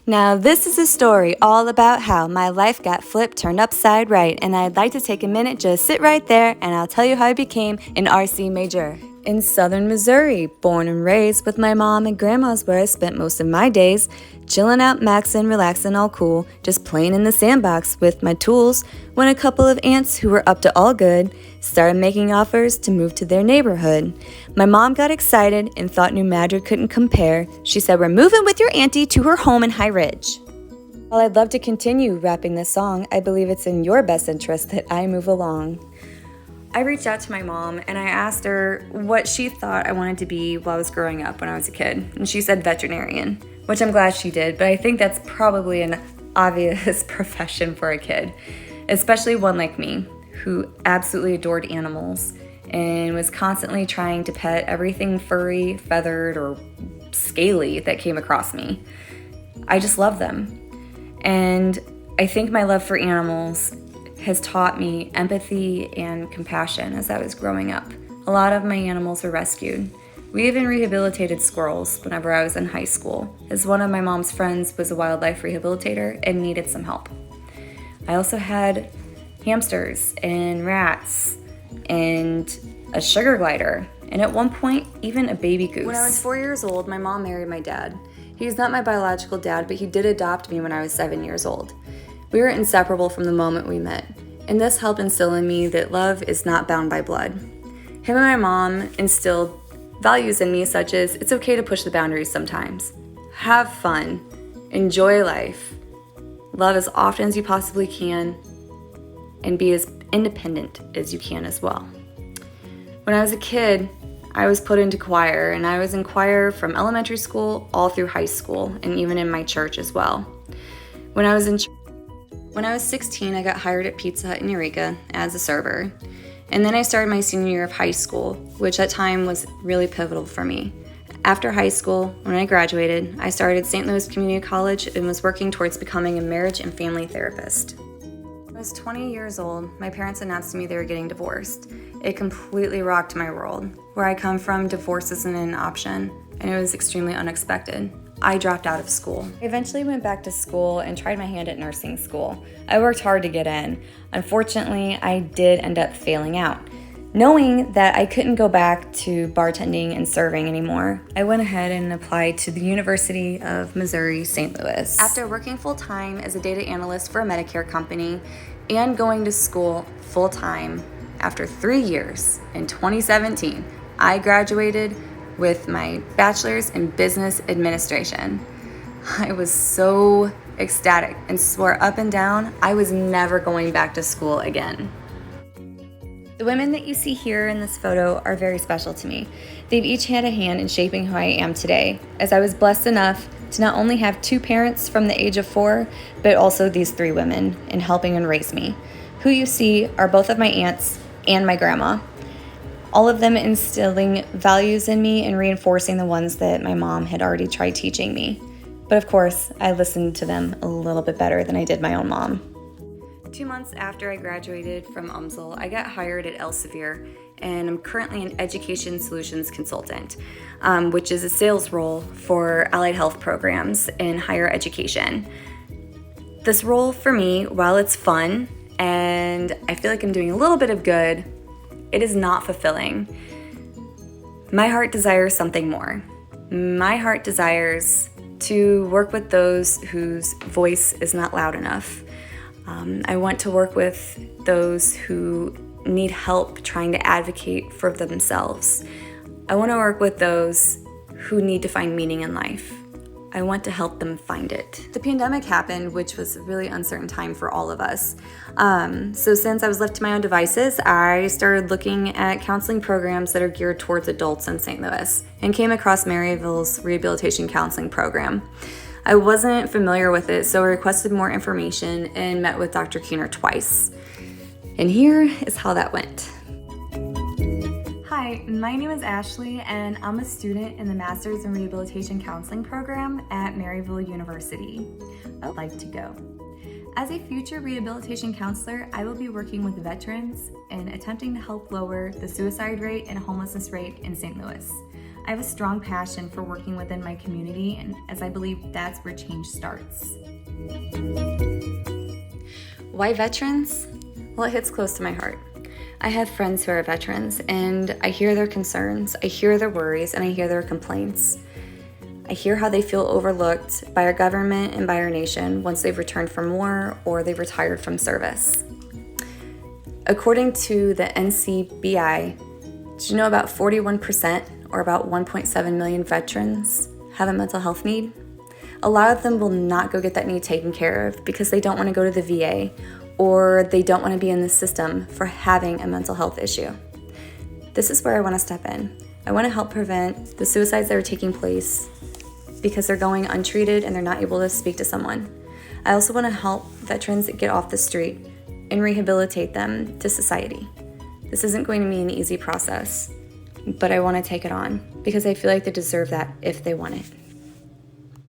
Now, this is a story all about how my life got flipped, turned upside right, and I'd like to take a minute, just sit right there, and I'll tell you how I became an RC major. In southern Missouri, born and raised with my mom and grandma's where I spent most of my days, chilling out, maxing, relaxing, all cool, just playing in the sandbox with my tools, when a couple of aunts who were up to all good started making offers to move to their neighborhood. My mom got excited and thought New Madrid couldn't compare. She said, "We're moving with your auntie to her home in High Ridge." While I'd love to continue rapping this song, I believe it's in your best interest that I move along. I reached out to my mom and I asked her what she thought I wanted to be while I was growing up when I was a kid. And she said veterinarian, which I'm glad she did, but I think that's probably an obvious profession for a kid, especially one like me, who absolutely adored animals and was constantly trying to pet everything furry, feathered, or scaly that came across me. I just love them. And I think my love for animals has taught me empathy and compassion as I was growing up. A lot of my animals were rescued. We even rehabilitated squirrels whenever I was in high school, as one of my mom's friends was a wildlife rehabilitator and needed some help. I also had hamsters and rats and a sugar glider, and at one point, even a baby goose. When I was 4 years old, my mom married my dad. He's not my biological dad, but he did adopt me when I was 7 years old. We were inseparable from the moment we met, and this helped instill in me that love is not bound by blood. Him and my mom instilled values in me such as it's okay to push the boundaries sometimes, have fun, enjoy life, love as often as you possibly can, and be as independent as you can as well. When I was a kid, I was put into choir, and I was in choir from elementary school all through high school, and even in my church as well. When I was 16, I got hired at Pizza Hut in Eureka as a server. And then I started my senior year of high school, which at time was really pivotal for me. After high school, when I graduated, I started St. Louis Community College and was working towards becoming a marriage and family therapist. When I was 20 years old, my parents announced to me they were getting divorced. It completely rocked my world. Where I come from, divorce isn't an option, and it was extremely unexpected. I dropped out of school. I eventually went back to school and tried my hand at nursing school. I worked hard to get in. Unfortunately, I did end up failing out. Knowing that I couldn't go back to bartending and serving anymore, I went ahead and applied to the University of Missouri, St. Louis. After working full-time as a data analyst for a Medicare company and going to school full-time after 3 years in 2017, I graduated with my bachelor's in business administration. I was so ecstatic and swore up and down I was never going back to school again. The women that you see here in this photo are very special to me. They've each had a hand in shaping who I am today, as I was blessed enough to not only have 2 parents from the age of 4, but also these 3 women in helping and raise me. Who you see are both of my aunts and my grandma. All of them instilling values in me and reinforcing the ones that my mom had already tried teaching me. But of course, I listened to them a little bit better than I did my own mom. 2 months after I graduated from UMSL, I got hired at Elsevier, and I'm currently an education solutions consultant, which is a sales role for allied health programs in higher education. This role for me, while it's fun and I feel like I'm doing a little bit of good, it is not fulfilling. My heart desires something more. My heart desires to work with those whose voice is not loud enough. I want to work with those who need help trying to advocate for themselves. I want to work with those who need to find meaning in life. I want to help them find it. The pandemic happened, which was a really uncertain time for all of us. So since I was left to my own devices, I started looking at counseling programs that are geared towards adults in St. Louis and came across Maryville's rehabilitation counseling program. I wasn't familiar with it, so I requested more information and met with Dr. Keener twice. And here is how that went. Hi, my name is Ashley, and I'm a student in the Master's in Rehabilitation Counseling program at Maryville University. I'd like to go. As a future rehabilitation counselor, I will be working with veterans and attempting to help lower the suicide rate and homelessness rate in St. Louis. I have a strong passion for working within my community, and as I believe that's where change starts. Why veterans? Well, it hits close to my heart. I have friends who are veterans, and I hear their concerns, I hear their worries, and I hear their complaints. I hear how they feel overlooked by our government and by our nation once they've returned from war or they've retired from service. According to the NCBI, did you know about 41%, or about 1.7 million veterans, have a mental health need? A lot of them will not go get that need taken care of because they don't want to go to the VA, or they don't want to be in the system for having a mental health issue. This is where I want to step in. I want to help prevent the suicides that are taking place because they're going untreated and they're not able to speak to someone. I also want to help veterans get off the street and rehabilitate them to society. This isn't going to be an easy process, but I want to take it on because I feel like they deserve that if they want it.